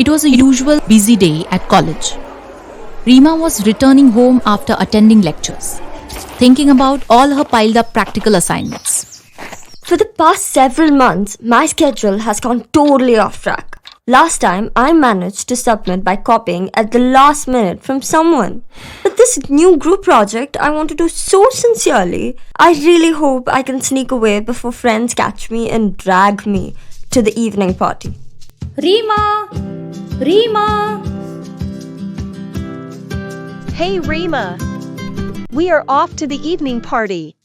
It was a usual busy day at college. Rima was returning home after attending lectures, thinking about all her piled up practical assignments. For the past several months, my schedule has gone totally off track. Last time, I managed to submit by copying at the last minute from someone. But this new group project I want to do so sincerely, I really hope I can sneak away before friends catch me and drag me to the evening party. Rima! Rima! Hey Rima! We are off to the evening party.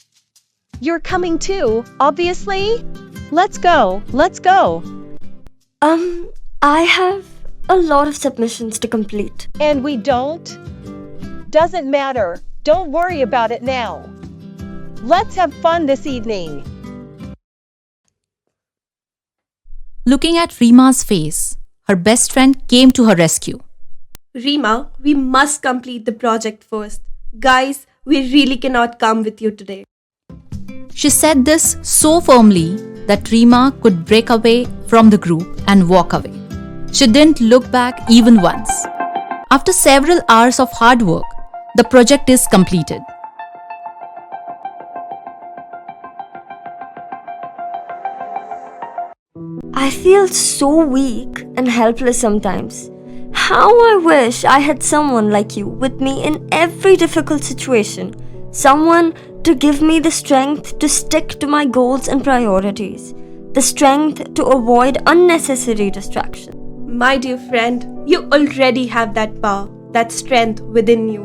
You're coming too, obviously? Let's go, let's go. I have a lot of submissions to complete. And we don't? Doesn't matter. Don't worry about it now. Let's have fun this evening. Looking at Rima's face, her best friend came to her rescue. Rima, we must complete the project first. Guys, we really cannot come with you today. She said this so firmly that Rima could break away from the group and walk away. She didn't look back even once. After several hours of hard work, the project is completed. I feel so weak and helpless sometimes. How I wish I had someone like you with me in every difficult situation. Someone to give me the strength to stick to my goals and priorities. The strength to avoid unnecessary distraction. My dear friend, you already have that power, that strength within you.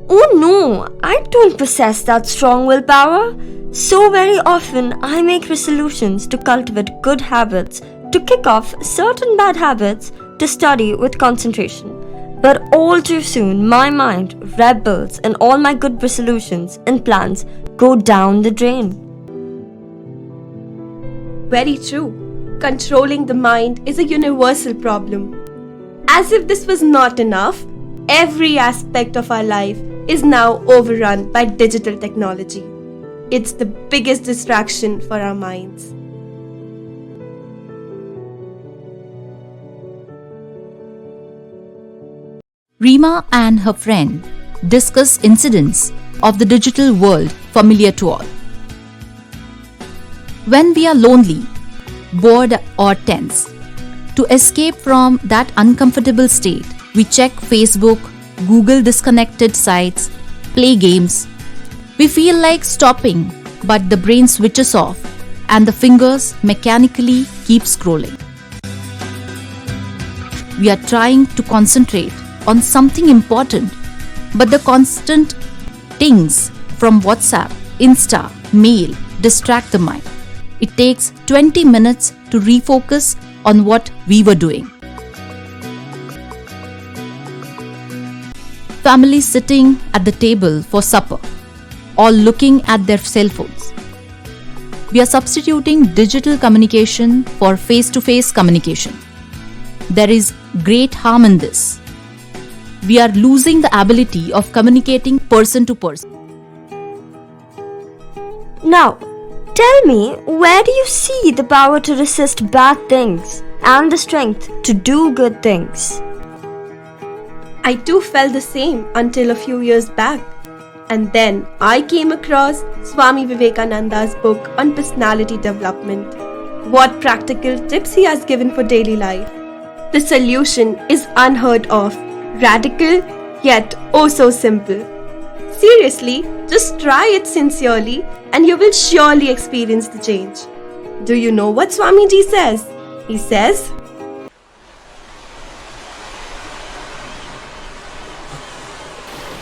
Oh no, I don't possess that strong willpower. So very often I make resolutions to cultivate good habits, to kick off certain bad habits, to study with concentration. But all too soon my mind rebels and all my good resolutions and plans go down the drain. Very true. Controlling the mind is a universal problem. As if this was not enough, every aspect of our life is now overrun by digital technology. It's the biggest distraction for our minds. Rima and her friend discuss incidents of the digital world familiar to all. When we are lonely, bored or tense, to escape from that uncomfortable state, we check Facebook, Google disconnected sites, play games. We feel like stopping, but the brain switches off and the fingers mechanically keep scrolling. We are trying to concentrate on something important, but the constant tings from WhatsApp, Insta, mail distract the mind. It takes 20 minutes to refocus on what we were doing. Family sitting at the table for supper, all looking at their cell phones. We are substituting digital communication for face-to-face communication. There is great harm in this. We are losing the ability of communicating person to person. Now, tell me, where do you see the power to resist bad things and the strength to do good things? I too felt the same until a few years back. And then I came across Swami Vivekananda's book on personality development. What practical tips he has given for daily life. The solution is unheard of, radical, yet oh so simple. Seriously, just try it sincerely and you will surely experience the change. Do you know what Swamiji says? He says,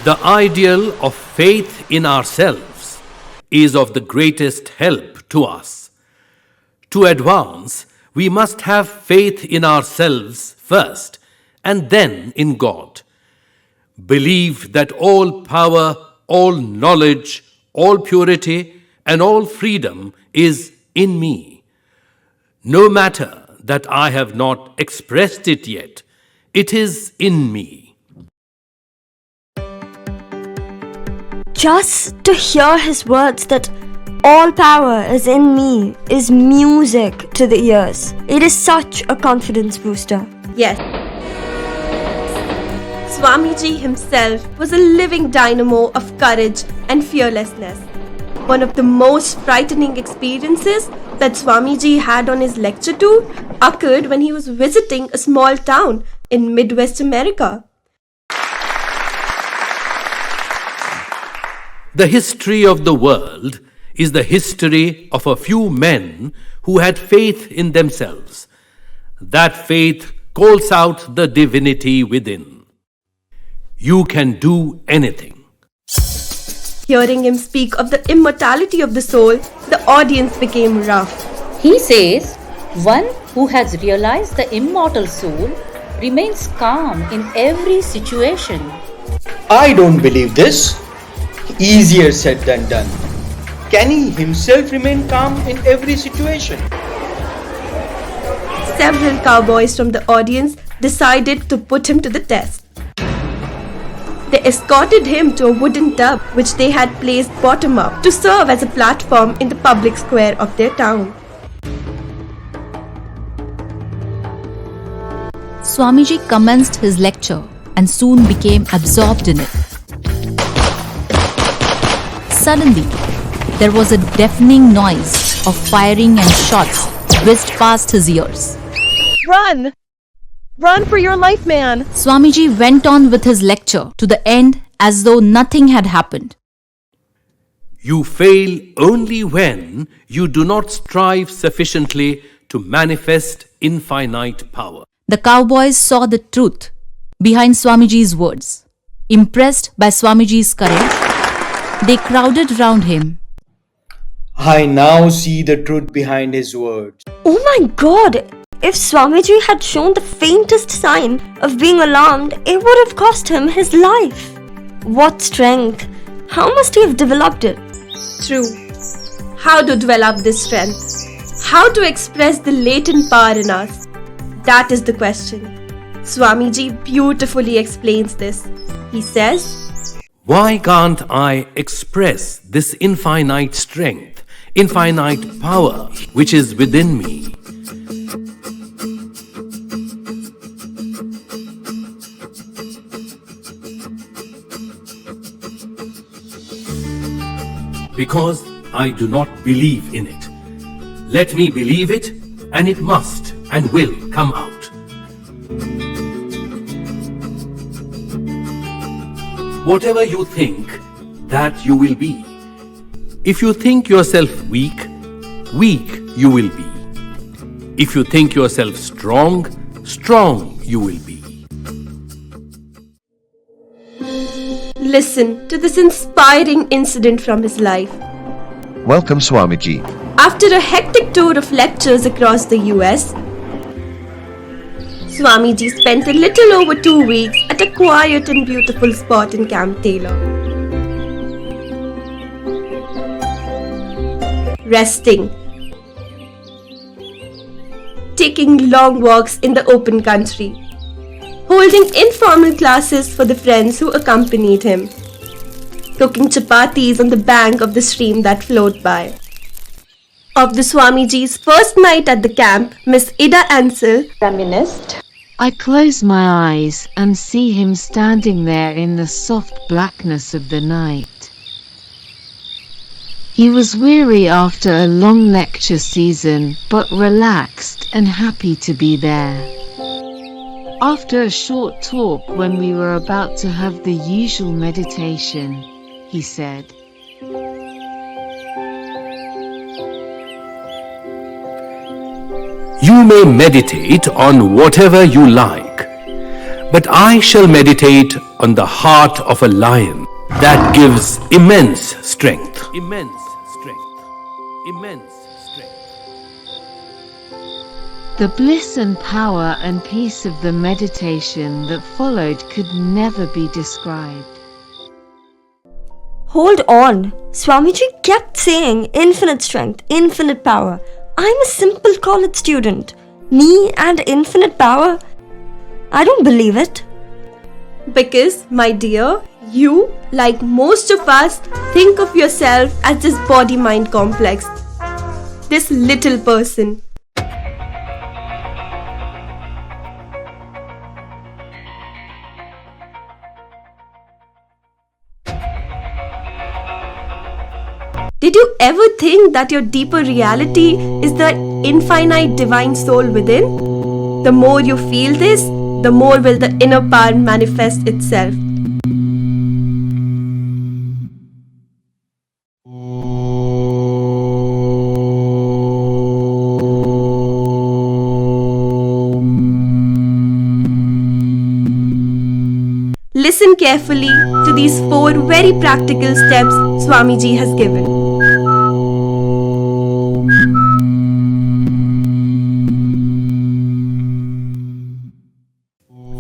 the ideal of faith in ourselves is of the greatest help to us. To advance, we must have faith in ourselves first and then in God. Believe that all power, all knowledge, all purity, and all freedom is in me. No matter that I have not expressed it yet, it is in me. Just to hear his words that all power is in me is music to the ears. It is such a confidence booster. Yes. Swamiji himself was a living dynamo of courage and fearlessness. One of the most frightening experiences that Swamiji had on his lecture tour occurred when he was visiting a small town in Midwest America. The history of the world is the history of a few men who had faith in themselves. That faith calls out the divinity within. You can do anything. Hearing him speak of the immortality of the soul, the audience became rough. He says, one who has realized the immortal soul remains calm in every situation. I don't believe this. Easier said than done. Can he himself remain calm in every situation? Several cowboys from the audience decided to put him to the test. They escorted him to a wooden tub which they had placed bottom up to serve as a platform in the public square of their town. Swamiji commenced his lecture and soon became absorbed in it. Suddenly, there was a deafening noise of firing and shots whizzed past his ears. Run! Run for your life, man! Swamiji went on with his lecture to the end as though nothing had happened. You fail only when you do not strive sufficiently to manifest infinite power. The cowboys saw the truth behind Swamiji's words. Impressed by Swamiji's courage, they crowded round him. I now see the truth behind his words. Oh my God! If Swamiji had shown the faintest sign of being alarmed, it would have cost him his life. What strength! How must he have developed it? True. How to develop this strength? How to express the latent power in us? That is the question. Swamiji beautifully explains this. He says, Why can't I express this infinite strength, infinite power which is within me? Because I do not believe in it. Let me believe it, and it must and will come out. Whatever you think, that you will be. If you think yourself weak, weak you will be. If you think yourself strong, strong you will be. listen to this inspiring incident from his life. Welcome, Swamiji. After a hectic tour of lectures across the US, Swamiji spent a little over 2 weeks at a quiet and beautiful spot in Camp Taylor. Resting, taking long walks in the open country, holding informal classes for the friends who accompanied him, cooking chapatis on the bank of the stream that flowed by. Of the Swamiji's first night at the camp, Miss Ida Ansel reminisced. I close my eyes and see him standing there in the soft blackness of the night. He was weary after a long lecture season, but relaxed and happy to be there. After a short talk when we were about to have the usual meditation, he said, You may meditate on whatever you like, but I shall meditate on the heart of a lion that gives immense strength. Immense strength. Immense strength. the bliss and power and peace of the meditation that followed could never be described. Hold on. Swamiji kept saying infinite strength, infinite power. I'm a simple college student. Me and infinite power? I don't believe it. Because, my dear, you, like most of us, think of yourself as this body-mind complex. This little person. Did you ever think that your deeper reality is the infinite divine soul within? The more you feel this, the more will the inner power manifest itself. Listen carefully to these 4 very practical steps Swamiji has given.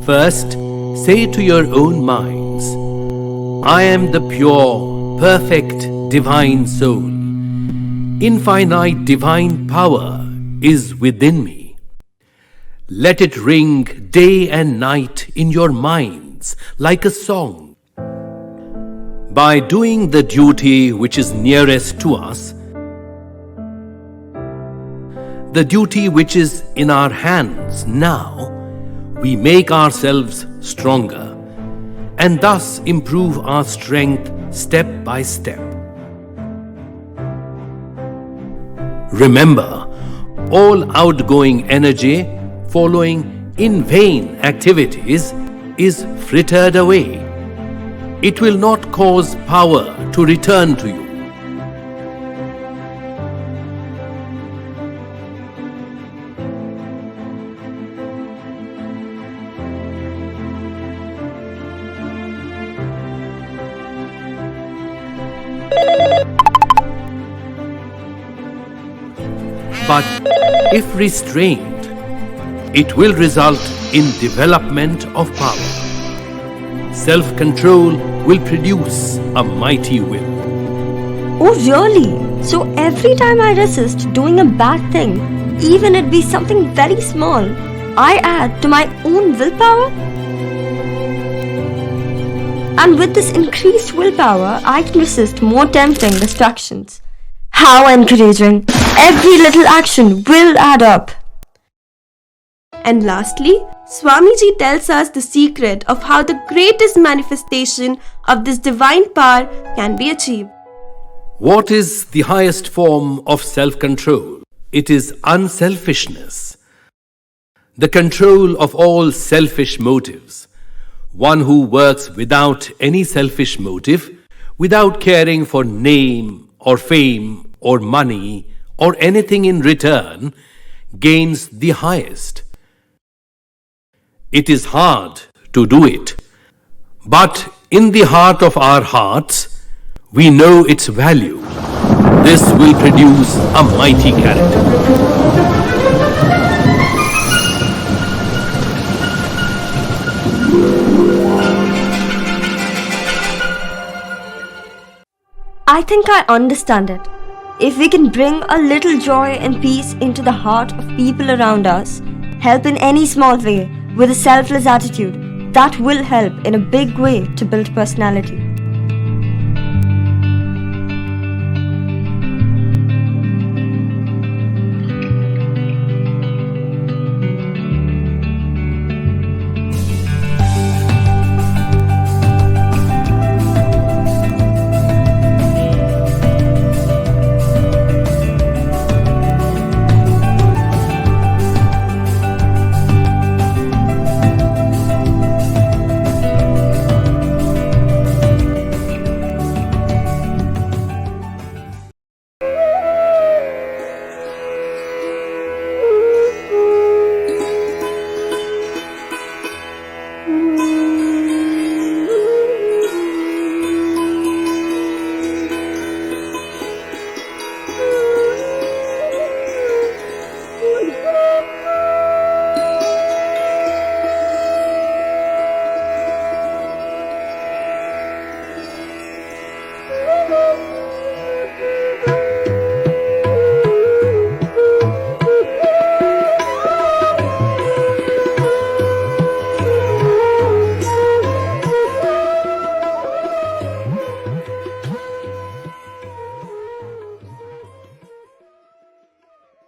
First, say to your own minds, I am the pure, perfect, divine soul. Infinite divine power is within me. Let it ring day and night in your minds like a song. By doing the duty which is nearest to us, the duty which is in our hands now, we make ourselves stronger and thus improve our strength step by step. Remember, all outgoing energy following in vain activities is frittered away. It will not cause power to return to you. But if restrained, it will result in development of power. Self-control will produce a mighty will. Oh really? So every time I resist doing a bad thing, even it be something very small, I add to my own willpower? And with this increased willpower, I can resist more tempting distractions. How encouraging! Every little action will add up. And lastly, Swamiji tells us the secret of how the greatest manifestation of this divine power can be achieved. What is the highest form of self-control? It is unselfishness. The control of all selfish motives. One who works without any selfish motive, without caring for name or fame or money or anything in return, gains the highest. It is hard to do it, but in the heart of our hearts, we know its value. This will produce a mighty character. I think I understand it. If we can bring a little joy and peace into the heart of people around us, help in any small way with a selfless attitude, that will help in a big way to build personality.